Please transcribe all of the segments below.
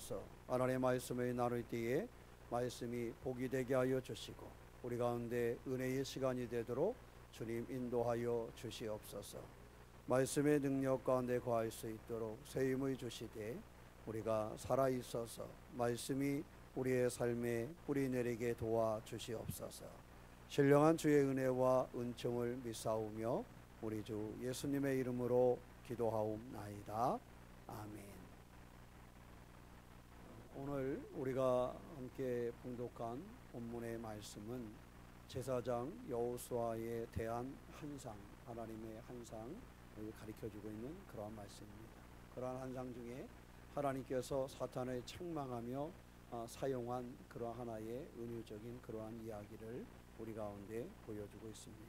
주옵소서. 하나님의 말씀을 나눌 때에 말씀이 복이 되게 하여 주시고 우리 가운데 은혜의 시간이 되도록 주님 인도하여 주시옵소서. 말씀의 능력 가운데 거할 수 있도록 새 힘을 주시되 우리가 살아있어서 말씀이 우리의 삶에 뿌리 내리게 도와주시옵소서. 신령한 주의 은혜와 은총을 믿사오며 우리 주 예수님의 이름으로 기도하옵나이다. 아멘. 오늘 우리가 함께 봉독한 본문의 말씀은 제사장 여호수아에 대한 한상, 하나님의 한상을 가르쳐주고 있는 그러한 말씀입니다. 그러한 한상 중에 하나님께서 사탄을 책망하며 사용한 그러한 하나의 은유적인 그러한 이야기를 우리 가운데 보여주고 있습니다.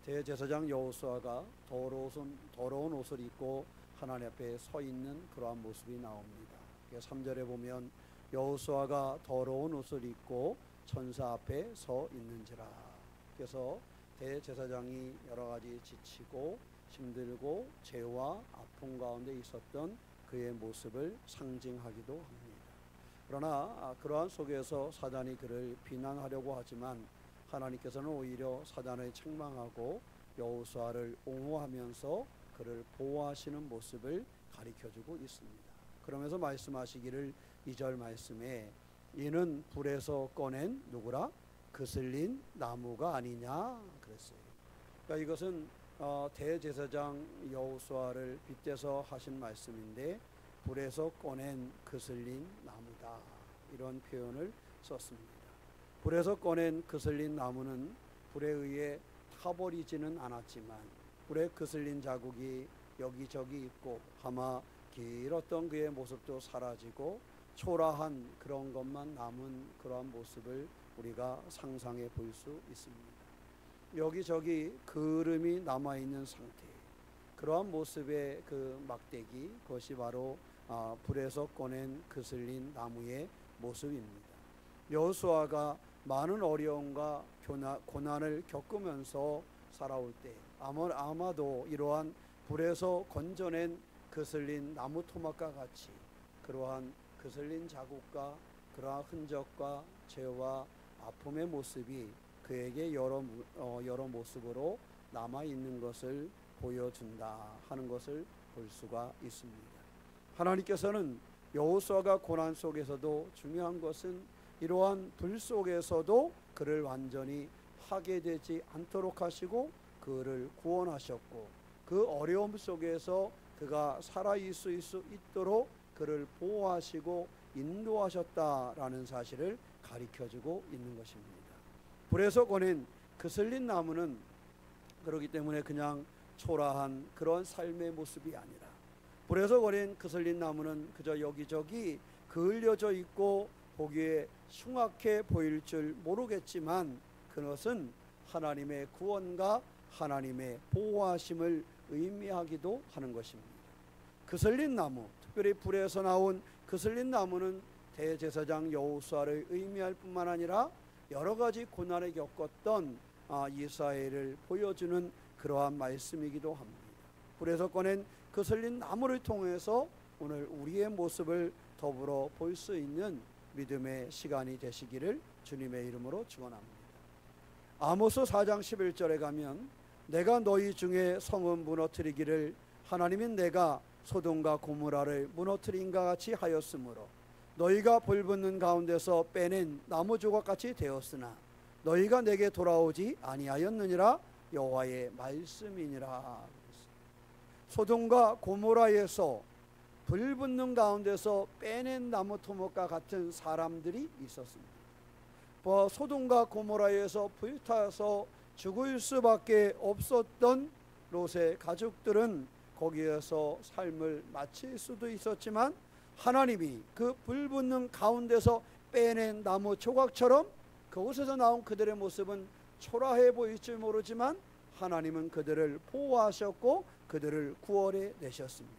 대제사장 여호수아가 더러운 옷을 입고 하나님 앞에 서 있는 그러한 모습이 나옵니다. 3절에 보면 여호수아가 더러운 옷을 입고 천사 앞에 서 있는지라. 그래서 대제사장이 여러 가지 지치고 힘들고 죄와 아픔 가운데 있었던 그의 모습을 상징하기도 합니다. 그러나 그러한 속에서 사단이 그를 비난하려고 하지만 하나님께서는 오히려 사단을 책망하고 여호수아를 옹호하면서 그를 보호하시는 모습을 가르쳐주고 있습니다. 그러면서 말씀하시기를 2절 말씀에 이는 불에서 꺼낸 누구라? 그슬린 나무가 아니냐 그랬어요. 그러니까 이것은 대제사장 여호수아를 빗대서 하신 말씀인데 불에서 꺼낸 그슬린 나무다, 이런 표현을 썼습니다. 불에서 꺼낸 그슬린 나무는 불에 의해 타버리지는 않았지만 불에 그슬린 자국이 여기저기 있고 아마 길었던 그의 모습도 사라지고 초라한 그런 것만 남은 그러한 모습을 우리가 상상해 볼 수 있습니다. 여기저기 그름이 남아있는 상태, 그러한 모습의 그 막대기, 그것이 바로 불에서 꺼낸 그슬린 나무의 모습입니다. 여호수아가 많은 어려움과 고난을 겪으면서 살아올 때 아마도 이러한 불에서 건져낸 그슬린 나무 토막과 같이 그러한 그슬린 자국과 그러한 흔적과 죄와 아픔의 모습이 그에게 여러 모습으로 남아있는 것을 보여준다 하는 것을 볼 수가 있습니다. 하나님께서는 여호수아가 고난 속에서도 중요한 것은 이러한 불 속에서도 그를 완전히 파괴되지 않도록 하시고 그를 구원하셨고 그 어려움 속에서 그가 살아있을 수 있도록 그를 보호하시고 인도하셨다라는 사실을 가르쳐주고 있는 것입니다. 불에서 꺼낸 그슬린 나무는 그렇기 때문에 그냥 초라한 그런 삶의 모습이 아니라 불에서 꺼낸 그슬린 나무는 그저 여기저기 그을려져 있고 보기에 흉악해 보일 줄 모르겠지만 그것은 하나님의 구원과 하나님의 보호하심을 의미하기도 하는 것입니다. 그슬린 나무, 특별히 불에서 나온 그슬린 나무는 대제사장 여호수아를 의미할 뿐만 아니라 여러 가지 고난을 겪었던 이스라엘을 보여주는 그러한 말씀이기도 합니다. 불에서 꺼낸 그슬린 나무를 통해서 오늘 우리의 모습을 더불어 볼 수 있는 믿음의 시간이 되시기를 주님의 이름으로 축원합니다. 아모스 4장 11절에 가면 내가 너희 중에 성은 무너뜨리기를 하나님인 내가 소돔과 고모라를 무너뜨린과 같이 하였으므로 너희가 불붙는 가운데서 빼낸 나무 조각같이 되었으나 너희가 내게 돌아오지 아니하였느니라 여호와의 말씀이니라. 소돔과 고모라에서 불붙는 가운데서 빼낸 나무 토목과 같은 사람들이 있었습니다. 소돔과 고모라에서 불타서 죽을 수밖에 없었던 롯의 가족들은 거기에서 삶을 마칠 수도 있었지만 하나님이 그 불붙는 가운데서 빼낸 나무 조각처럼 그곳에서 나온 그들의 모습은 초라해 보일 줄 모르지만 하나님은 그들을 보호하셨고 그들을 구원해 내셨습니다.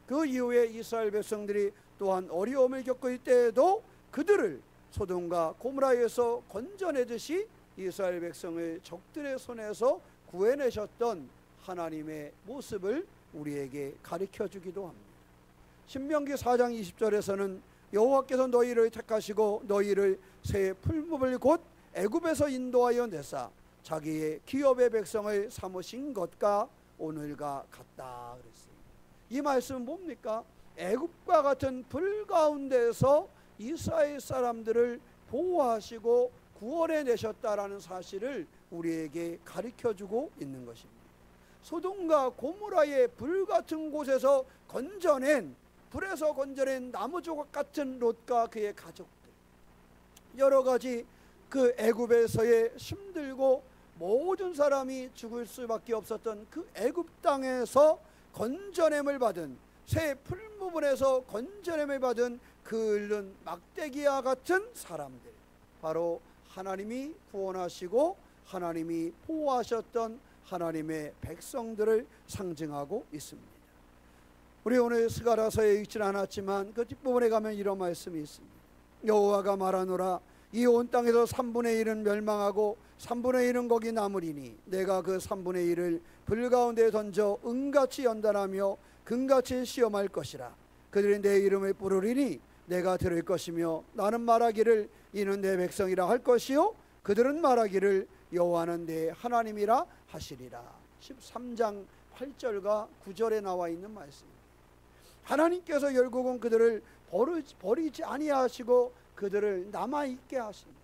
그 이후에 이스라엘 백성들이 또한 어려움을 겪을 때에도 그들을 소돔과 고모라에서 건져내듯이 이스라엘 백성을 적들의 손에서 구해내셨던 하나님의 모습을 우리에게 가르쳐주기도 합니다. 신명기 4장 20절에서는 여호와께서 너희를 택하시고 너희를 새 풀무불 곧 애굽에서 인도하여 내사 자기의 기업의 백성을 삼으신 것과 오늘과 같다 그랬어요. 이 말씀은 뭡니까? 애굽과 같은 불 가운데서 이스라엘 사람들을 보호하시고 구원해 내셨다라는 사실을 우리에게 가르쳐주고 있는 것입니다. 소돔과 고모라의 불 같은 곳에서 건져낸, 불에서 건져낸 나무 조각 같은 롯과 그의 가족들, 여러 가지 그 애굽에서의 힘들고 모든 사람이 죽을 수밖에 없었던 그 애굽 땅에서 건져냄을 받은, 새 풀무불에서 건져냄을 받은 그 막대기와 같은 사람들, 바로 하나님이 구원하시고 하나님이 보호하셨던 하나님의 백성들을 상징하고 있습니다. 우리 오늘 스가랴서에 읽지는 않았지만 그 뒷부분에 가면 이런 말씀이 있습니다. 여호와가 말하노라 이 온 땅에서 3분의 1은 멸망하고 3분의 1은 거기 남으리니 내가 그 3분의 1을 불 가운데 던져 은같이 연단하며 금같이 시험할 것이라. 그들이 내 이름을 부르리니 내가 들을 것이며 나는 말하기를 이는 내 백성이라 할 것이요 그들은 말하기를 여호와는 내 하나님이라 하시리라. 13장 8절과 9절에 나와 있는 말씀입니다. 하나님께서 결국은 그들을 버리지 아니하시고 그들을 남아있게 하십니다.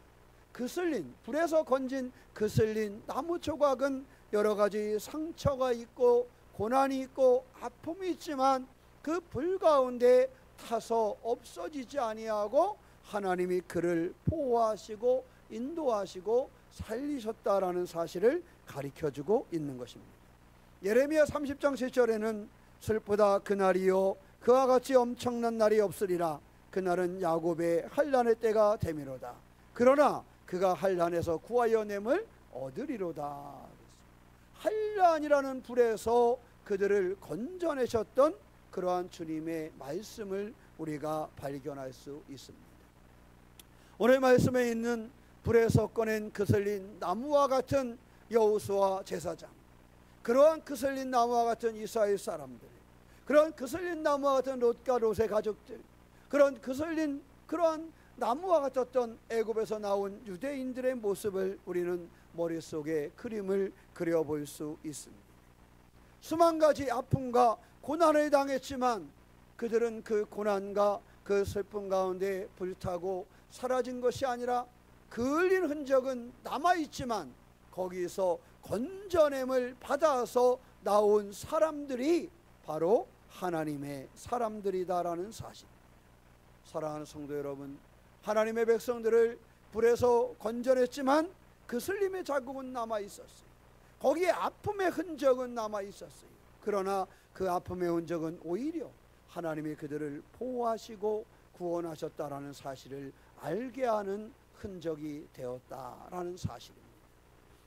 그슬린, 불에서 건진 그슬린 나무 조각은 여러 가지 상처가 있고 고난이 있고 아픔이 있지만 그 불 가운데 타서 없어지지 아니하고 하나님이 그를 보호하시고 인도하시고 살리셨다라는 사실을 가르쳐주고 있는 것입니다. 예레미야 30장 7절에는 슬프다 그날이요 그와 같이 엄청난 날이 없으리라. 그날은 야곱의 환난의 때가 되미로다. 그러나 그가 환난에서 구하여 냄을 얻으리로다. 환난이라는 불에서 그들을 건져내셨던 그러한 주님의 말씀을 우리가 발견할 수 있습니다. 오늘 말씀에 있는 불에서 꺼낸 그슬린 나무와 같은 여호수아 제사장, 그러한 그슬린 나무와 같은 이스라엘 사람들, 그런 그슬린 나무와 같은 롯과 롯의 가족들, 그런 그슬린 그러한 나무와 같았던 애굽에서 나온 유대인들의 모습을 우리는 머릿속에 그림을 그려볼 수 있습니다. 수만 가지 아픔과 고난을 당했지만 그들은 그 고난과 그 슬픔 가운데 불타고 사라진 것이 아니라 그을린 흔적은 남아있지만 거기서 건져냄을 받아서 나온 사람들이 바로 하나님의 사람들이다라는 사실. 사랑하는 성도 여러분, 하나님의 백성들을 불에서 건져냈지만 그 슬림의 자국은 남아있었어요. 거기에 아픔의 흔적은 남아있었어요. 그러나 그 아픔의 흔적은 오히려 하나님이 그들을 보호하시고 구원하셨다라는 사실을 알게 하는 흔적이 되었다라는 사실입니다.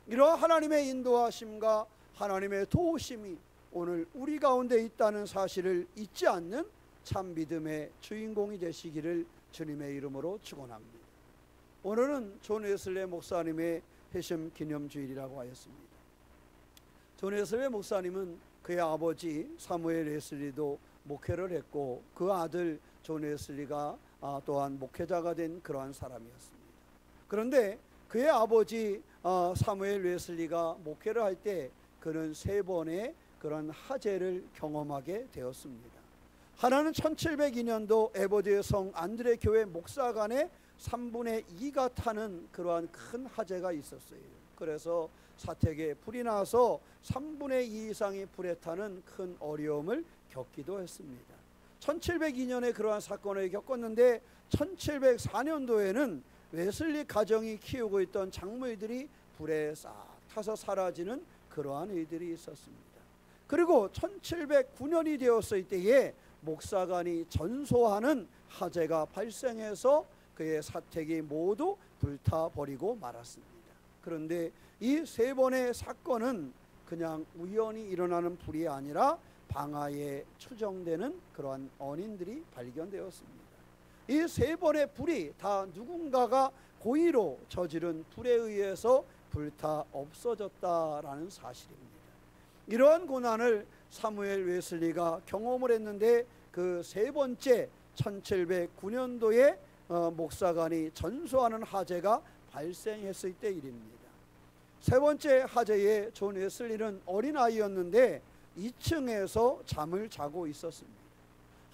이러한 하나님의 인도하심과 하나님의 도우심이 오늘 우리 가운데 있다는 사실을 잊지 않는 참 믿음의 주인공이 되시기를 주님의 이름으로 축원합니다. 오늘은 존 웨슬리 목사님의 회심 기념주일이라고 하였습니다. 존 웨슬리 목사님은 그의 아버지 사무엘 웨슬리도 목회를 했고 그 아들 존 웨슬리가 또한 목회자가 된 그러한 사람이었습니다. 그런데 그의 아버지 사무엘 웨슬리가 목회를 할 때 그는 3번의 그런 화재를 경험하게 되었습니다. 하나는 1702년도 에버드의 성 안드레 교회 목사관에 3분의 2가 타는 그러한 큰 화재가 있었어요. 그래서 사택에 불이 나서 3분의 2 이상이 불에 타는 큰 어려움을 겪기도 했습니다. 1702년에 그러한 사건을 겪었는데 1704년도에는 웨슬리 가정이 키우고 있던 작물들이 불에 싹 타서 사라지는 그러한 일들이 있었습니다. 그리고 1709년이 되었을 때에 목사관이 전소하는 화재가 발생해서 그의 사택이 모두 불타버리고 말았습니다. 그런데 이 3번의 사건은 그냥 우연히 일어나는 불이 아니라 방화에 추정되는 그러한 원인들이 발견되었습니다. 이 3번의 불이 다 누군가가 고의로 저지른 불에 의해서 불타 없어졌다라는 사실입니다. 이러한 고난을 사무엘 웨슬리가 경험을 했는데 그 3번째 1709년도에 목사관이 전소하는 화재가 발생했을 때 일입니다. 세 번째 화재에 존 웨슬리는 어린아이였는데 2층에서 잠을 자고 있었습니다.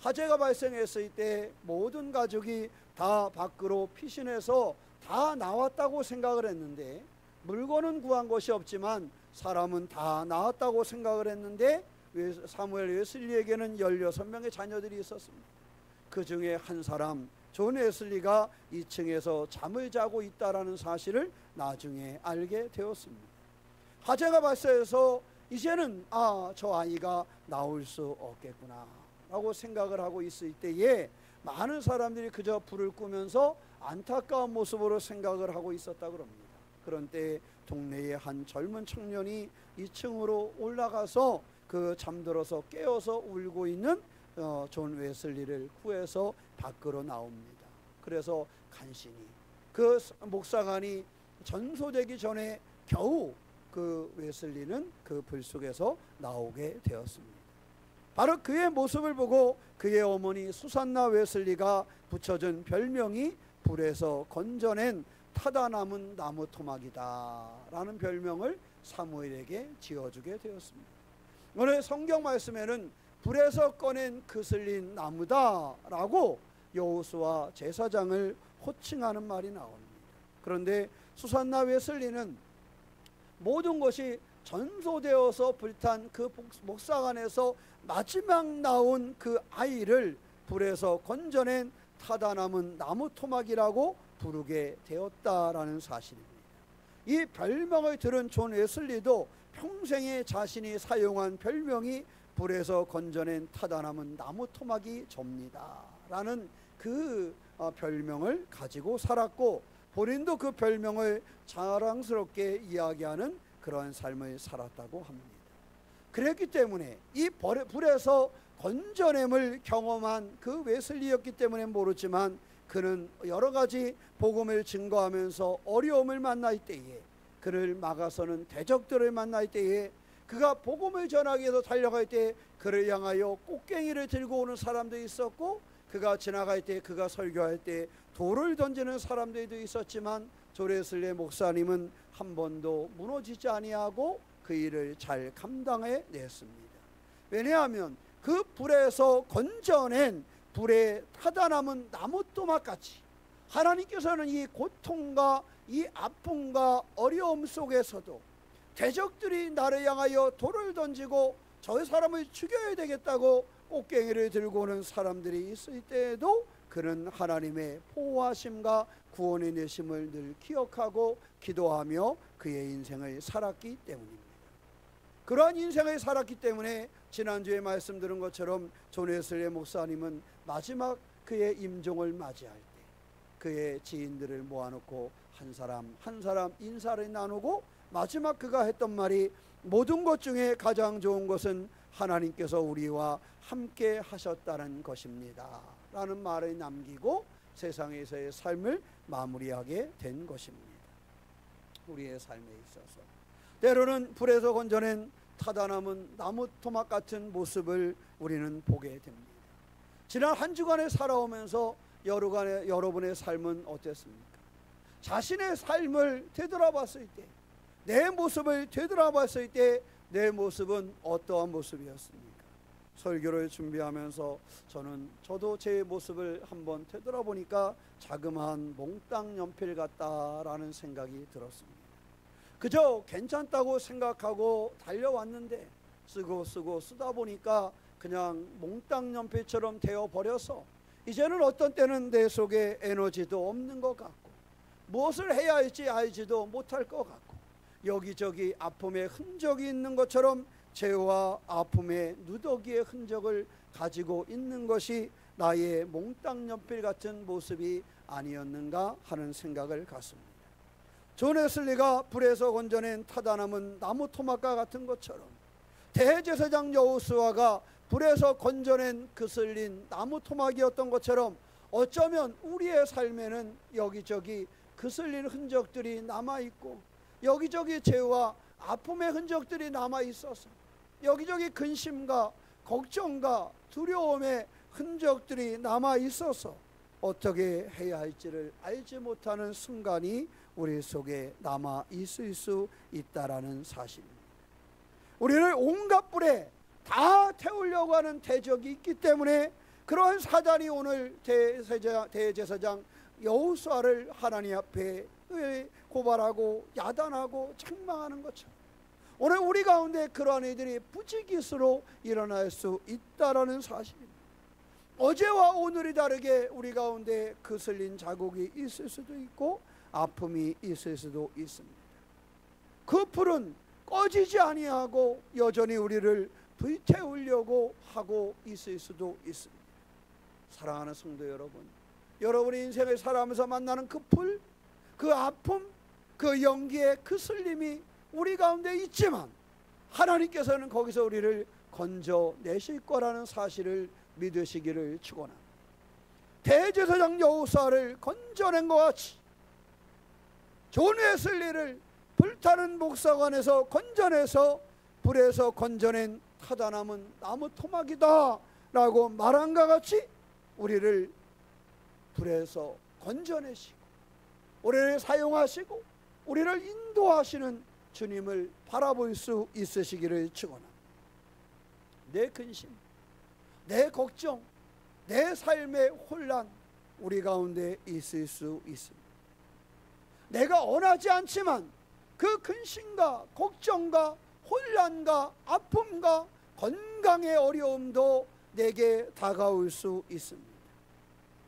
화재가 발생했을 때 모든 가족이 다 밖으로 피신해서 다 나왔다고 생각을 했는데, 물건은 구한 것이 없지만 사람은 다 나왔다고 생각을 했는데, 사무엘 웨슬리에게는 16명의 자녀들이 있었습니다. 그 중에 한 사람 존 웨슬리가 2층에서 잠을 자고 있다라는 사실을 나중에 알게 되었습니다. 화재가 발생해서 이제는 저 아이가 나올 수 없겠구나 라고 생각을 하고 있을 때에 많은 사람들이 그저 불을 끄면서 안타까운 모습으로 생각을 하고 있었다고 합니다. 그런 때에 동네의 한 젊은 청년이 2층으로 올라가서 그 잠들어서 깨어서 울고 있는 존 웨슬리를 구해서 밖으로 나옵니다. 그래서 간신히 그 목사관이 전소되기 전에 겨우 그 웨슬리는 그 불 속에서 나오게 되었습니다. 바로 그의 모습을 보고 그의 어머니 수산나 웨슬리가 붙여준 별명이 불에서 건져낸 타다 남은 나무 토막이다 라는 별명을 사무엘에게 지어주게 되었습니다. 오늘 성경 말씀에는 불에서 꺼낸 그슬린 나무다 라고 여호수아 제사장을 호칭하는 말이 나옵니다. 그런데 수산나 웨슬리는 모든 것이 전소되어서 불탄 그 목사관에서 마지막 나온 그 아이를 불에서 건져낸 타다 남은 나무 토막이라고 부르게 되었다라는 사실입니다. 이 별명을 들은 존 웨슬리도 평생에 자신이 사용한 별명이 불에서 건져낸 타다 남은 나무 토막이 접니다 라는 그 별명을 가지고 살았고, 본인도 그 별명을 자랑스럽게 이야기하는 그러한 삶을 살았다고 합니다. 그랬기 때문에 이 불에서 건져냄을 경험한 그 웨슬리였기 때문에 모르지만, 그는 여러 가지 복음을 증거하면서 어려움을 만날 때에, 그를 막아서는 대적들을 만날 때에, 그가 복음을 전하기 위해서 달려갈 때 그를 향하여 꽃갱이를 들고 오는 사람도 있었고, 그가 지나갈 때, 그가 설교할 때 돌을 던지는 사람들도 있었지만, 존 웨슬리 목사님은 한 번도 무너지지 아니하고 그 일을 잘 감당해 냈습니다. 왜냐하면 그 불에서 건져낸 불에 타다 남은 나무 토막같이 하나님께서는 이 고통과 이 아픔과 어려움 속에서도 대적들이 나를 향하여 돌을 던지고 저 사람을 죽여야 되겠다고 꽃갱이를 들고 오는 사람들이 있을 때에도 그는 하나님의 보호하심과 구원의 내심을 늘 기억하고 기도하며 그의 인생을 살았기 때문입니다. 그러한 인생을 살았기 때문에 지난주에 말씀 들은 것처럼 존 웨슬리 목사님은 마지막 그의 임종을 맞이할 때 그의 지인들을 모아놓고 한 사람 한 사람 인사를 나누고 마지막 그가 했던 말이, 모든 것 중에 가장 좋은 것은 하나님께서 우리와 함께 하셨다는 것입니다 라는 말을 남기고 세상에서의 삶을 마무리하게 된 것입니다. 우리의 삶에 있어서 때로는 불에서 건져낸 타다 남은 나무 토막 같은 모습을 우리는 보게 됩니다. 지난 한 주간에 살아오면서 여러분의 삶은 어땠습니까? 자신의 삶을 되돌아봤을 때, 내 모습을 되돌아봤을 때 내 모습은 어떠한 모습이었습니까? 설교를 준비하면서 저도 제 모습을 한번 되돌아보니까 자그마한 몽땅 연필 같다라는 생각이 들었습니다. 그저 괜찮다고 생각하고 달려왔는데 쓰고 쓰다 보니까 그냥 몽땅 연필처럼 되어버려서 이제는 어떤 때는 내 속에 에너지도 없는 것 같고 무엇을 해야 할지 알지도 못할 것 같고 여기저기 아픔의 흔적이 있는 것처럼 죄와 아픔의 누더기의 흔적을 가지고 있는 것이 나의 몽땅 연필 같은 모습이 아니었는가 하는 생각을 갖습니다. 존 웨슬리가 불에서 건져낸 타다 남은 나무 토막과 같은 것처럼 대제사장 여호수아가 불에서 건져낸 그슬린 나무 토막이었던 것처럼 어쩌면 우리의 삶에는 여기저기 그슬린 흔적들이 남아있고 여기저기 죄와 아픔의 흔적들이 남아있어서 여기저기 근심과 걱정과 두려움의 흔적들이 남아 있어서 어떻게 해야 할지를 알지 못하는 순간이 우리 속에 남아 있을 수 있다라는 사실입니다. 우리를 온갖 불에 다 태우려고 하는 대적이 있기 때문에 그러한 사단이 오늘 대제사장 여호수아를 하나님 앞에 고발하고 야단하고 책망하는 것처럼 오늘 우리 가운데 그러한 일들이 부지기수로 일어날 수 있다라는 사실입니다. 어제와 오늘이 다르게 우리 가운데 거슬린 자국이 있을 수도 있고 아픔이 있을 수도 있습니다. 그 불은 꺼지지 아니하고 여전히 우리를 불태우려고 하고 있을 수도 있습니다. 사랑하는 성도 여러분, 여러분의 인생을 살아가면서 만나는 그 불, 그 아픔, 그 연기의 거슬림이 우리 가운데 있지만 하나님께서는 거기서 우리를 건져내실 거라는 사실을 믿으시기를 축원합니다. 대제사장 여호수아를 건져낸 것 같이 존 웨슬리를 불타는 목사관에서 건져내서 불에서 건져낸 타다남은 나무 토막이다 라고 말한 것 같이 우리를 불에서 건져내시고 우리를 사용하시고 우리를 인도하시는 주님을 바라볼 수 있으시기를 축원합니다. 내 근심, 내 걱정, 내 삶의 혼란 우리 가운데 있을 수 있습니다. 내가 원하지 않지만 그 근심과 걱정과 혼란과 아픔과 건강의 어려움도 내게 다가올 수 있습니다.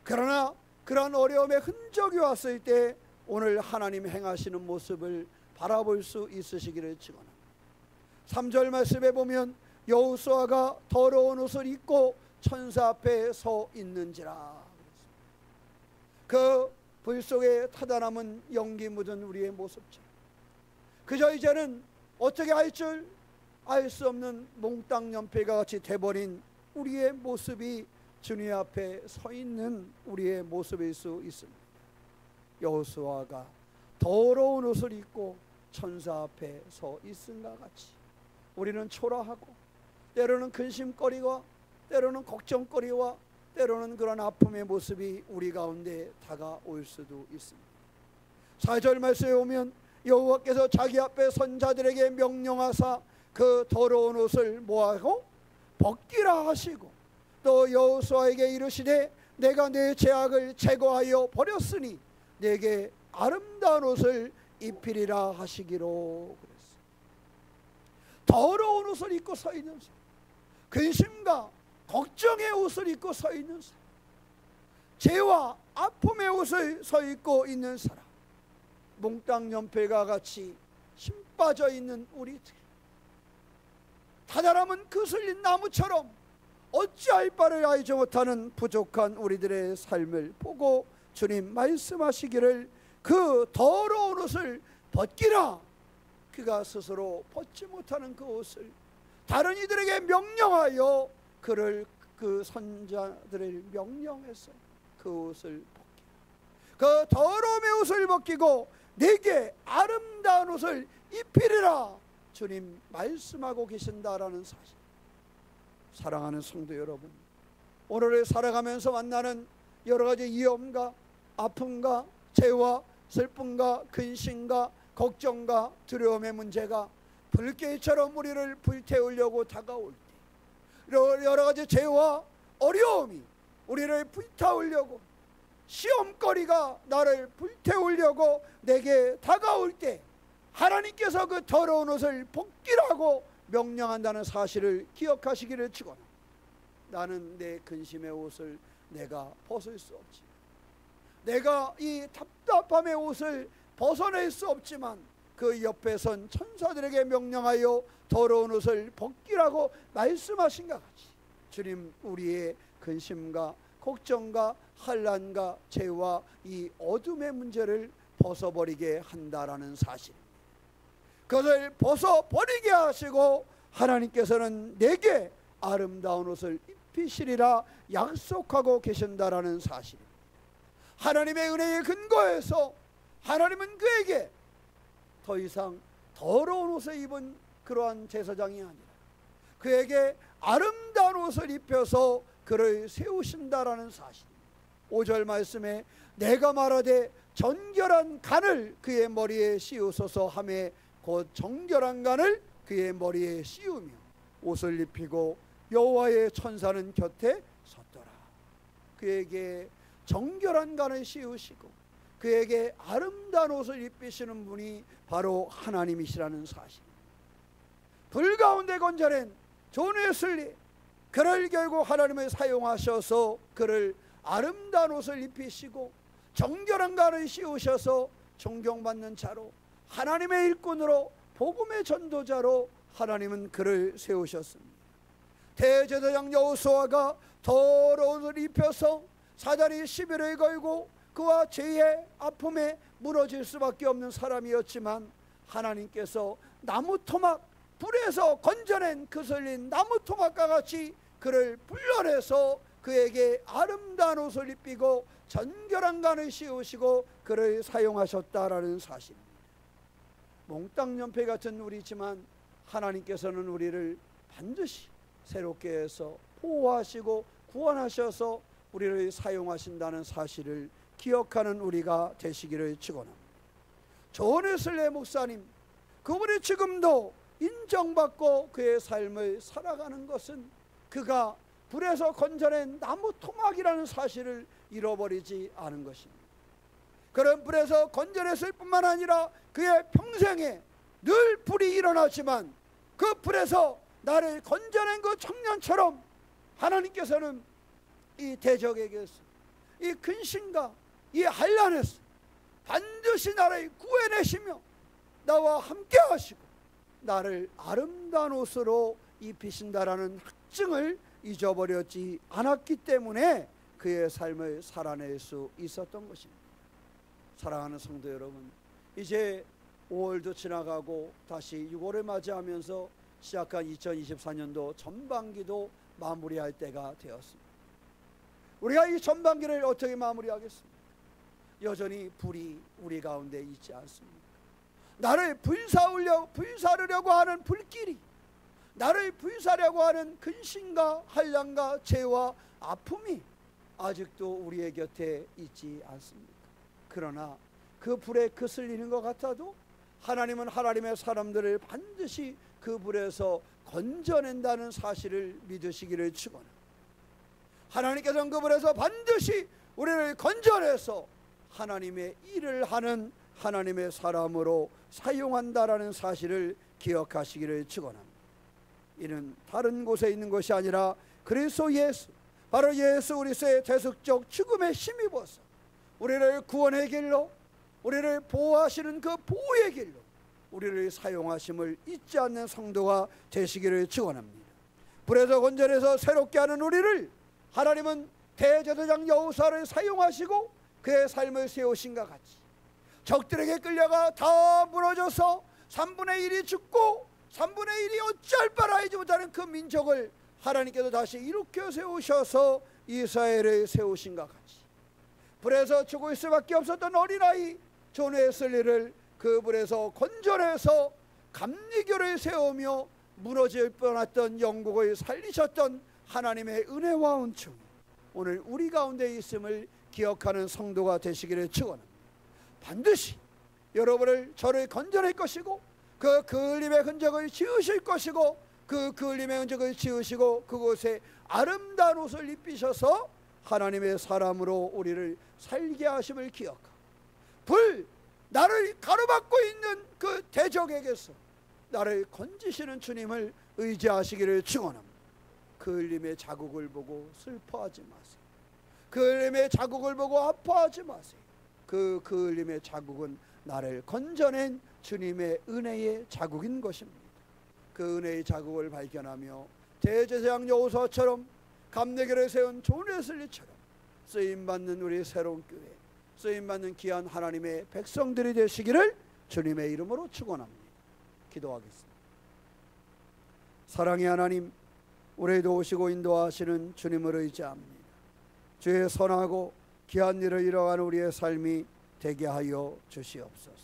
그러나 그런 어려움의 흔적이 왔을 때 오늘 하나님 행하시는 모습을 바라볼 수 있으시기를 축원합니다. 3절 말씀에 보면 여호수아가 더러운 옷을 입고 천사 앞에 서 있는지라. 그 불 속에 타다남은 연기 묻은 우리의 모습처럼 그저 이제는 어떻게 할 줄 알 수 없는 몽땅 연필과 같이 돼버린 우리의 모습이 주님 앞에 서 있는 우리의 모습일 수 있습니다. 여호수아가 더러운 옷을 입고 천사 앞에 서 있음과 같이 우리는 초라하고 때로는 근심거리와 때로는 걱정거리와 때로는 그런 아픔의 모습이 우리 가운데 다가올 수도 있습니다. 4절 말씀에 오면 여호와께서 자기 앞에 선자들에게 명령하사 그 더러운 옷을 뭐하고 벗기라 하시고 또 여호수아에게 이르시되 내가 내 죄악을 제거하여 버렸으니 내게 아름다운 옷을 입히리라 하시기로 그랬어요. 더러운 옷을 입고 서 있는 사람, 근심과 걱정의 옷을 입고 서 있는 사람, 죄와 아픔의 옷을 서 입고 있는 사람, 몽땅 연필과 같이 힘 빠져 있는 우리들, 타다남은 거슬린 나무처럼 어찌할 바를 알지 못하는 부족한 우리들의 삶을 보고 주님 말씀하시기를 그 더러운 옷을 벗기라. 그가 스스로 벗지 못하는 그 옷을 다른 이들에게 명령하여 그를 그 선자들을 명령해서 그 옷을 벗기라. 그 더러움의 옷을 벗기고 내게 아름다운 옷을 입히리라. 주님 말씀하고 계신다라는 사실. 사랑하는 성도 여러분, 오늘을 살아가면서 만나는 여러 가지 위험과 아픔과 죄와 슬픔과 근심과 걱정과 두려움의 문제가 불길처럼 우리를 불태우려고 다가올 때, 여러 가지 죄와 어려움이 우리를 불태우려고, 시험거리가 나를 불태우려고 내게 다가올 때 하나님께서 그 더러운 옷을 벗기라고 명령한다는 사실을 기억하시기를 축원합니다. 나는 내 근심의 옷을 내가 벗을 수 없지, 내가 이 답답함의 옷을 벗어낼 수 없지만 그 옆에 선 천사들에게 명령하여 더러운 옷을 벗기라고 말씀하신 것 같이 주님 우리의 근심과 걱정과 환난과 죄와 이 어둠의 문제를 벗어버리게 한다라는 사실, 그것을 벗어버리게 하시고 하나님께서는 내게 아름다운 옷을 입히시리라 약속하고 계신다라는 사실입니다. 하나님의 은혜에 근거해서 하나님은 그에게 더 이상 더러운 옷을 입은 그러한 제사장이 아니라 그에게 아름다운 옷을 입혀서 그를 세우신다라는 사실. 5절 말씀에 내가 말하되 정결한 간을 그의 머리에 씌우소서 하매 곧 정결한 간을 그의 머리에 씌우며 옷을 입히고 여호와의 천사는 곁에 섰더라. 그에게 정결한 간을 씌우시고 그에게 아름다운 옷을 입히시는 분이 바로 하나님이시라는 사실. 불 가운데 건져낸 존 웨슬리, 그를 결국 하나님을 사용하셔서 그를 아름다운 옷을 입히시고 정결한 간을 씌우셔서 존경받는 자로, 하나님의 일꾼으로, 복음의 전도자로 하나님은 그를 세우셨습니다. 대제사장 여호수아가 더러운 옷을 입혀서 사다리 시비를 걸고 그와 죄의 아픔에 무너질 수밖에 없는 사람이었지만, 하나님께서 나무 토막, 불에서 건져낸 그슬린 나무 토막과 같이 그를 불러내서 그에게 아름다운 옷을 입히고 정결한 간을 씌우시고 그를 사용하셨다라는 사실입니다. 몽땅 연패 같은 우리지만 하나님께서는 우리를 반드시 새롭게 해서 보호하시고 구원하셔서 우리를 사용하신다는 사실을 기억하는 우리가 되시기를 축원합니다. 존 웨슬리 목사님, 그분이 지금도 인정받고 그의 삶을 살아가는 것은 그가 불에서 건져낸 나무 토막이라는 사실을 잃어버리지 않은 것입니다. 그런 불에서 건져냈을 뿐만 아니라 그의 평생에 늘 불이 일어나지만 그 불에서 나를 건져낸 그 청년처럼 하나님께서는 이 대적에게서, 이 근심과 이 한란에서 반드시 나를 구해내시며 나와 함께 하시고 나를 아름다운 옷으로 입히신다라는 확증을 잊어버렸지 않았기 때문에 그의 삶을 살아낼 수 있었던 것입니다. 사랑하는 성도 여러분, 이제 5월도 지나가고 다시 6월을 맞이하면서 시작한 2024년도 전반기도 마무리할 때가 되었습니다. 우리가 이 전반기를 어떻게 마무리하겠습니까? 여전히 불이 우리 가운데 있지 않습니까? 나를 불사르려고 하는 불길이, 나를 불사려고 하는 근심과 한량과 죄와 아픔이 아직도 우리의 곁에 있지 않습니까? 그러나 그 불에 거슬리는 것 같아도 하나님은 하나님의 사람들을 반드시 그 불에서 건져낸다는 사실을 믿으시기를 축원합니다. 하나님께서는 그 불에서 반드시 우리를 건져내서 하나님의 일을 하는 하나님의 사람으로 사용한다라는 사실을 기억하시기를 축원합니다. 이는 다른 곳에 있는 것이 아니라 그리스도 예수, 바로 예수 그리스도의 대속적 죽음에 힘입어서 우리를 구원의 길로, 우리를 보호하시는 그 보호의 길로 우리를 사용하심을 잊지 않는 성도가 되시기를 축원합니다. 불에서 건져내서 새롭게 하는 우리를 하나님은 대제사장 여호수아를 사용하시고 그의 삶을 세우신 것 같이 적들에게 끌려가 다 무너져서 3분의 1이 죽고 3분의 1이 어찌할 바를 알지 못하는 그 민족을 하나님께서 다시 일으켜 세우셔서 이스라엘을 세우신 것 같이 불에서 죽을 수밖에 없었던 어린아이 존 웨슬리를 그 불에서 건져내서 감리교를 세우며 무너질 뻔했던 영국을 살리셨던 하나님의 은혜와 은총이 오늘 우리 가운데 있음을 기억하는 성도가 되시기를 축원합니다. 반드시 여러분을 저를 건져낼 것이고 그 그을림의 흔적을 지으실 것이고 그 그을림의 흔적을 지으시고 그곳에 아름다운 옷을 입히셔서 하나님의 사람으로 우리를 살게 하심을 기억하고 불, 나를 가로막고 있는 그 대적에게서 나를 건지시는 주님을 의지하시기를 축원합니다. 그을림의 자국을 보고 슬퍼하지 마세요. 그을림의 자국을 보고 아파하지 마세요. 그 그을림의 자국은 나를 건져낸 주님의 은혜의 자국인 것입니다. 그 은혜의 자국을 발견하며 대제사장 여호수아처럼 감리교를 세운 존 웨슬리처럼 쓰임받는 우리 새로운 교회, 쓰임받는 귀한 하나님의 백성들이 되시기를 주님의 이름으로 축원합니다. 기도하겠습니다. 사랑의 하나님, 우리를 도우시고 인도하시는 주님을 의지합니다. 주의 선하고 귀한 일을 이뤄가는 우리의 삶이 되게 하여 주시옵소서.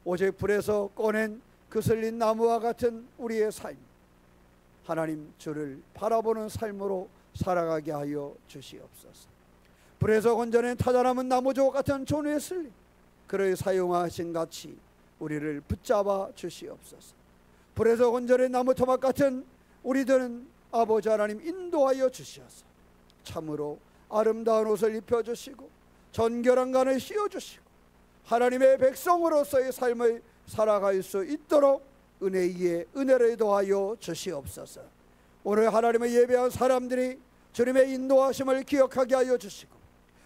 오직 불에서 꺼낸 그슬린 나무와 같은 우리의 삶, 하나님 주를 바라보는 삶으로 살아가게 하여 주시옵소서. 불에서 건져낸 타자나무 나무조 같은 존귀의 슬림, 그를 사용하신 같이 우리를 붙잡아 주시옵소서. 불에서 건져낸 나무 토막 같은 우리들은 아버지 하나님 인도하여 주시옵소서. 참으로 아름다운 옷을 입혀주시고 정결한 간을 씌워주시고 하나님의 백성으로서의 삶을 살아갈 수 있도록 은혜 위에 은혜를 더하여 주시옵소서. 오늘 하나님의 예배한 사람들이 주님의 인도하심을 기억하게 하여 주시고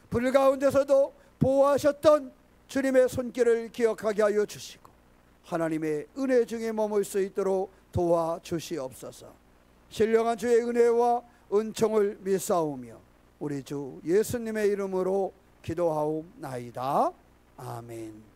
불 가운데서도 보호하셨던 주님의 손길을 기억하게 하여 주시고 하나님의 은혜 중에 머물 수 있도록 도와주시옵소서. 신령한 주의 은혜와 은총을 믿사오며 우리 주 예수님의 이름으로 기도하옵나이다. 아멘.